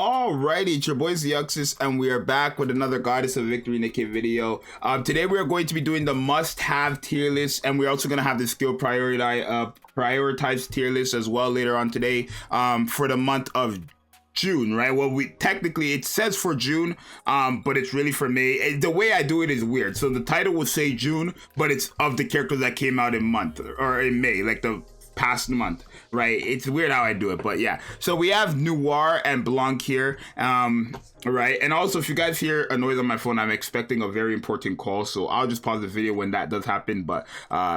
Alrighty, it's your boy Zxous, and we are back with another Goddess of Victory Nikke video. Today we are going to be doing the must-have tier list, and we're also going to have the skill prioritized tier list as well later on today for the month of June, right? Well, technically it says for June, but it's really for May. The way I do it is weird. So the title will say June, but it's of the characters that came out in May, like the past month, right? It's weird how I do it, but yeah. So we have Noir and Blanc here, right? And also, if you guys hear a noise on my phone, I'm expecting a very important call, so I'll just pause the video when that does happen. But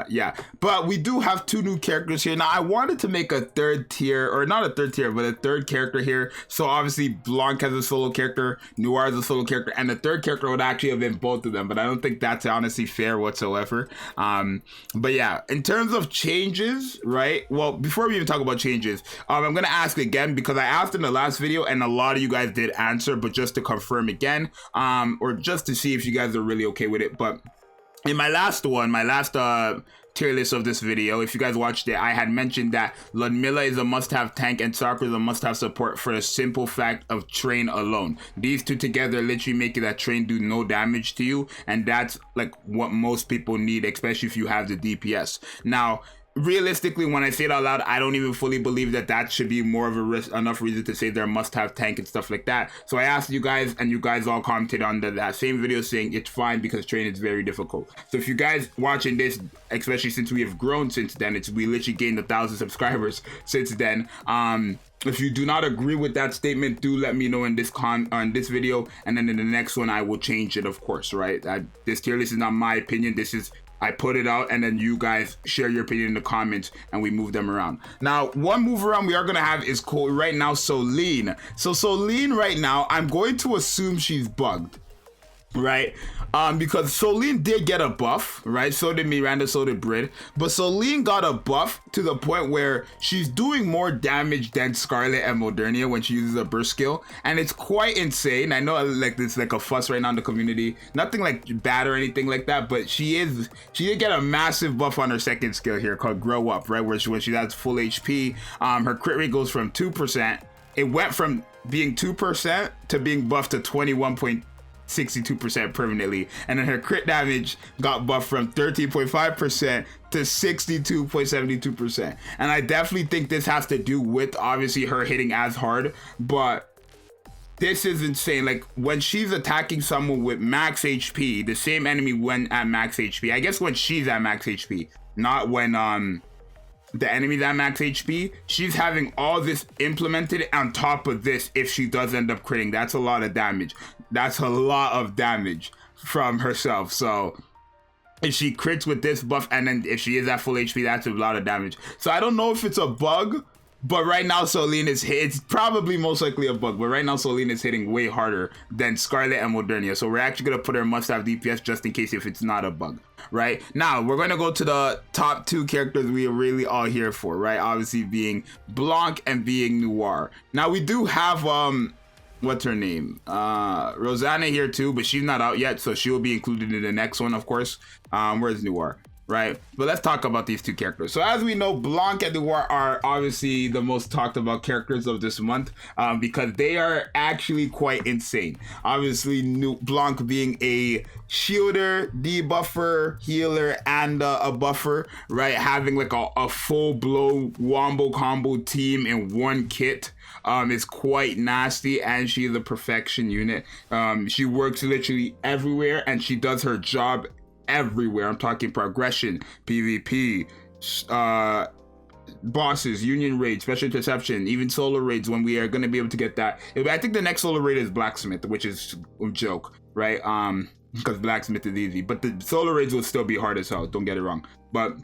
yeah, but we do have two new characters here. Now I wanted to make a third tier, or not a third tier, but a third character here. So obviously Blanc has a solo character, Noir has a solo character, and the third character would actually have been both of them, but I don't think that's honestly fair whatsoever. But yeah, in terms of changes, right? Well, before we even talk about changes, I'm gonna ask again, because I asked in the last video and a lot of you guys did answer, but just to confirm again, or just to see if you guys are really okay with it. But in my last tier list of this video, if you guys watched it, I had mentioned that Ludmilla is a must-have tank and Sakura is a must-have support for the simple fact of Train alone. These two together literally make it that Train do no damage to you, and that's like what most people need, especially if you have the DPS. Now, realistically, when I say it out loud, I don't even fully believe that that should be more of a enough reason to say they're a must-have tank and stuff like that. So I asked you guys, and you guys all commented on that same video saying it's fine because Train is very difficult. So if you guys watching this, especially since we have grown since then, we literally gained 1,000 subscribers since then. If you do not agree with that statement, do let me know in this video, and then in the next one I will change it, of course, right? This tier list is not my opinion. I put it out, and then you guys share your opinion in the comments, and we move them around. Now, one move around we are going to have is called right now Solline. So Solline right now, I'm going to assume she's bugged, right? Because Solline did get a buff, right? So did Miranda, so did Brid. But Solline got a buff to the point where she's doing more damage than Scarlet and Modernia when she uses a burst skill. And it's quite insane. I know like there's like a fuss right now in the community. Nothing like bad or anything like that, but she did get a massive buff on her second skill here called Grow Up, right? When she has full HP, her crit rate goes from 2%. It went from being 2% to being buffed to 21.62% permanently, and then her crit damage got buffed from 13.5% to 62.72%. And I definitely think this has to do with obviously her hitting as hard, but this is insane. Like when she's attacking someone with max HP, the same enemy when at max HP, I guess when she's at max HP, not when the enemy's at max HP, she's having all this implemented on top of this. If she does end up critting, that's a lot of damage. That's a lot of damage from herself. So if she crits with this buff, and then if she is at full HP, that's a lot of damage. So I don't know if it's a bug, but right now Solline it's probably most likely a bug, but right now Solline is hitting way harder than Scarlet and Modernia. So we're actually gonna put her must-have DPS just in case if it's not a bug. Right now we're going to go to the top two characters we are really all here for, right? Obviously being Blanc and being Noir. Now we do have what's her name, Rosanna here too, but she's not out yet, so she will be included in the next one, of course. Where's Noir? Right, but let's talk about these two characters. So as we know, Blanc and Noir are obviously the most talked about characters of this month, because they are actually quite insane. Obviously Blanc being a shielder, debuffer, healer, and a buffer, right? Having like a full-blown wombo combo team in one kit is quite nasty, and she is a perfection unit. She works literally everywhere, and she does her job everywhere. I'm talking progression, PvP, bosses, union raids, special interception, even solo raids when we are going to be able to get that. I think the next solo raid is blacksmith, which is a joke, right? Because blacksmith is easy, but the solo raids will still be hard as hell, don't get it wrong. But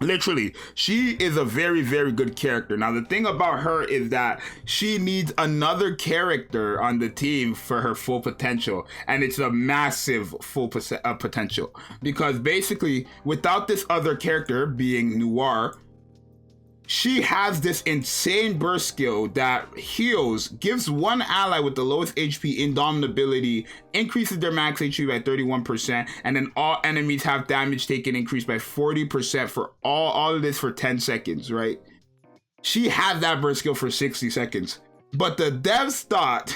literally, she is a very, very good character. Now, the thing about her is that she needs another character on the team for her full potential, and it's a massive full potential, because basically, without this other character being Noir, she has this insane burst skill that heals, gives one ally with the lowest HP indomitability, increases their max HP by 31%, and then all enemies have damage taken increased by 40% for all of this for 10 seconds, right? She has that burst skill for 60 seconds. But the devs thought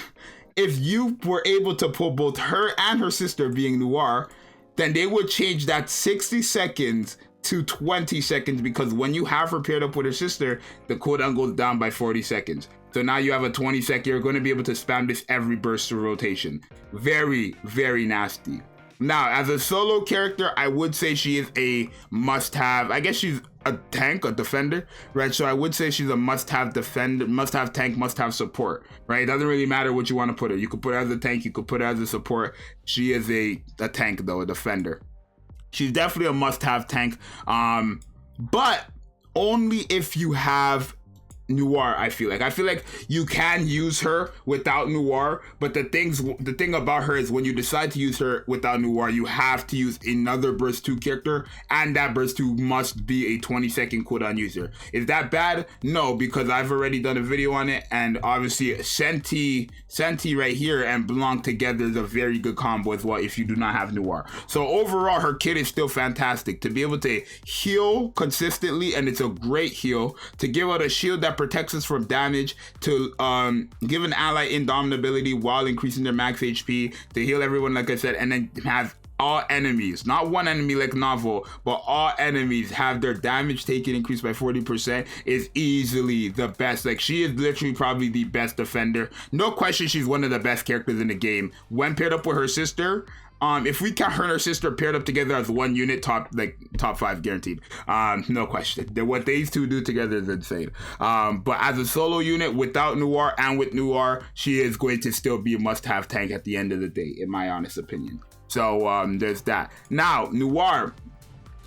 if you were able to pull both her and her sister, being Noir, then they would change that 60 seconds to 20 seconds, because when you have her paired up with her sister, the cooldown goes down by 40 seconds. So now you have a 20-second, you're going to be able to spam this every burst of rotation. Very, very nasty. Now, as a solo character, I would say she is a must-have. I guess she's a tank, a defender, right? So I would say she's a must-have defender, must-have tank, must-have support, right? It doesn't really matter what you want to put her. You could put her as a tank, you could put her as a support. She is a tank, though, a defender. She's definitely a must-have tank, but only if you have Noir. I feel like you can use her without Noir, but the thing about her is when you decide to use her without Noir, you have to use another burst 2 character, and that burst 2 must be a 20-second cooldown user. Is that bad? No, because I've already done a video on it, and obviously Senti right here and Blanc together is a very good combo as well if you do not have Noir. So overall, her kit is still fantastic to be able to heal consistently, and it's a great heal, to give out a shield that protects us from damage, to give an ally indomitability while increasing their max HP, to heal everyone like I said, and then have all enemies, not one enemy like Novel, but all enemies have their damage taken increased by 40%, is easily the best. Like, she is literally probably the best defender. No question, she's one of the best characters in the game. When paired up with her sister, if we count her and her sister paired up together as one unit, top 5 guaranteed. No question. What these two do together is insane. But as a solo unit without Noir and with Noir, she is going to still be a must-have tank at the end of the day, in my honest opinion. So there's that. Now, Noir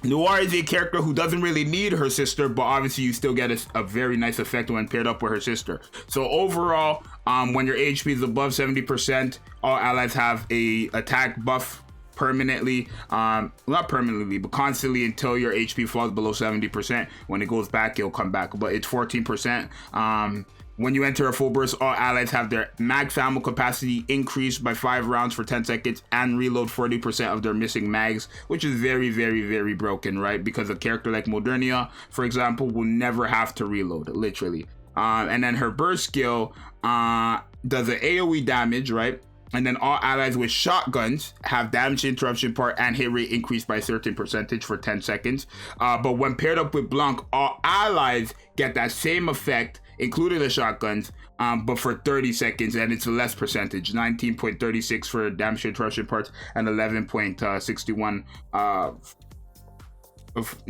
is a character who doesn't really need her sister, but obviously you still get a very nice effect when paired up with her sister. So overall, when your HP is above 70%, all allies have a attack buff permanently, not permanently, but constantly until your HP falls below 70%. When it goes back, it'll come back, but it's 14%. When you enter a full burst, all allies have their max ammo capacity increased by 5 rounds for 10 seconds and reload 40% of their missing mags, which is very, very, very broken, right? Because a character like Modernia, for example, will never have to reload, literally. And then her burst skill does an AoE damage, right? And then all allies with shotguns have damage interruption part and hit rate increased by a certain percentage for 10 seconds. But when paired up with Blanc, all allies get that same effect, including the shotguns, but for 30 seconds, and it's a less percentage, 19.36 for damage interruption parts and 11.61 of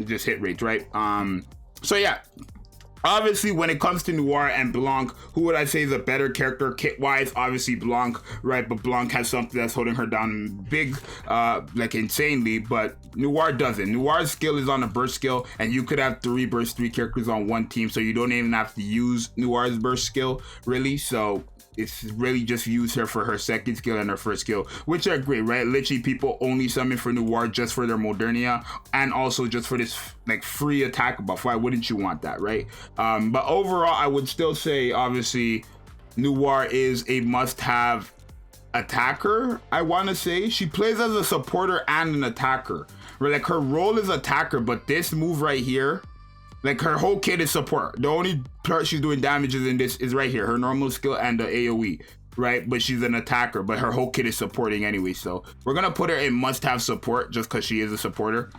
just hit rate, right? So yeah. Obviously, when it comes to Noir and Blanc, who would I say is a better character kit-wise? Obviously Blanc, right? But Blanc has something that's holding her down big, like insanely, but Noir doesn't. Noir's skill is on a burst skill, and you could have 3 burst 3 characters on one team, so you don't even have to use Noir's burst skill, really. So it's really just use her for her second skill and her first skill, which are great, right? Literally, people only summon for Noir just for their Modernia and also just for this like free attack buff. Why wouldn't you want that, right? But overall, I would still say, obviously, Noir is a must-have attacker. I want to say she plays as a supporter and an attacker, right? Like, her role is attacker, but this move right here, like, her whole kit is support. The only part she's doing damages in this is right here, her normal skill and the AoE, right? But she's an attacker, but her whole kit is supporting anyway. So we're gonna put her in must-have support just because she is a supporter.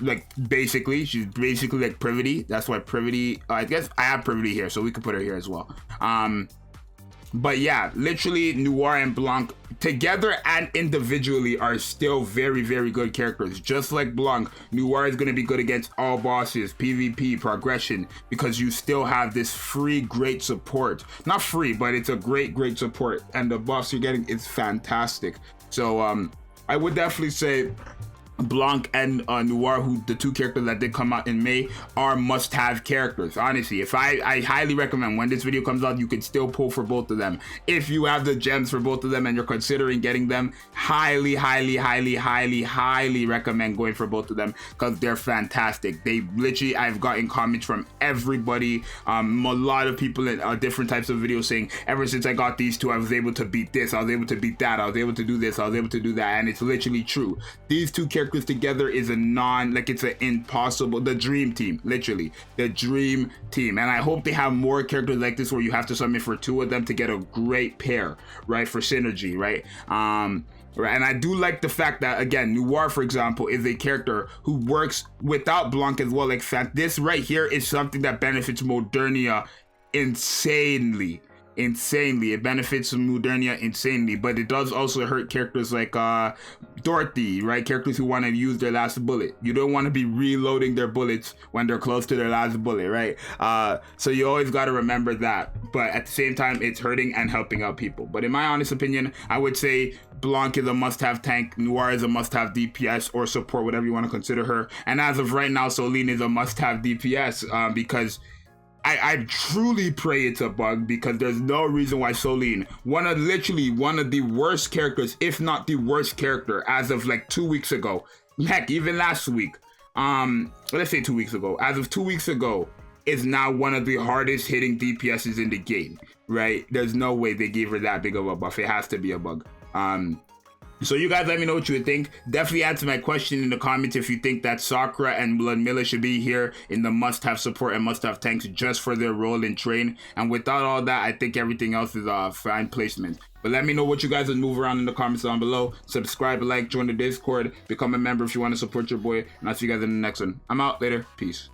Like, basically, she's basically like Privity. That's why Privity, I guess I have Privity here, so we could put her here as well. But yeah, literally Noir and Blanc together and individually are still very, very good characters. Just like Blanc, Noir is going to be good against all bosses, PvP, progression, because you still have this free, great support. Not free, but it's a great, great support. And the buffs you're getting is fantastic. So I would definitely say Blanc and Noir, who the 2 characters that did come out in May, are must-have characters. Honestly, if I highly recommend when this video comes out, you can still pull for both of them. If you have the gems for both of them and you're considering getting them, highly, highly, highly, highly, highly recommend going for both of them because they're fantastic. They literally, I've gotten comments from everybody, a lot of people in different types of videos saying, ever since I got these 2, I was able to beat this, I was able to beat that, I was able to do this, I was able to do that, and it's literally true. These 2 characters characters together is a like it's an impossible, the dream team, literally the dream team. And I hope they have more characters like this where you have to summon for 2 of them to get a great pair, right, for synergy, right? Right, and I do like the fact that, again, Noir, for example, is a character who works without Blanc as well. Like, this right here is something that benefits Modernia insanely. It benefits Modernia insanely, but it does also hurt characters like Dorothy, right? Characters who want to use their last bullet. You don't want to be reloading their bullets when they're close to their last bullet, right? So you always got to remember that. But at the same time, it's hurting and helping out people. But in my honest opinion, I would say Blanc is a must-have tank, Noir is a must-have DPS or support, whatever you want to consider her. And as of right now, Solline is a must-have DPS because I truly pray it's a bug, because there's no reason why Solline, literally one of the worst characters, if not the worst character, as of like 2 weeks ago, heck, even last week, let's say 2 weeks ago, as of 2 weeks ago, is now one of the hardest hitting DPSs in the game, right? There's no way they gave her that big of a buff. It has to be a bug. So you guys let me know what you would think. Definitely answer my question in the comments if you think that Sakura and Ludmilla should be here in the must-have support and must-have tanks just for their role in train. And without all that, I think everything else is fine placement. But let me know what you guys would move around in the comments down below. Subscribe, like, join the Discord, become a member if you want to support your boy. And I'll see you guys in the next one. I'm out. Later. Peace.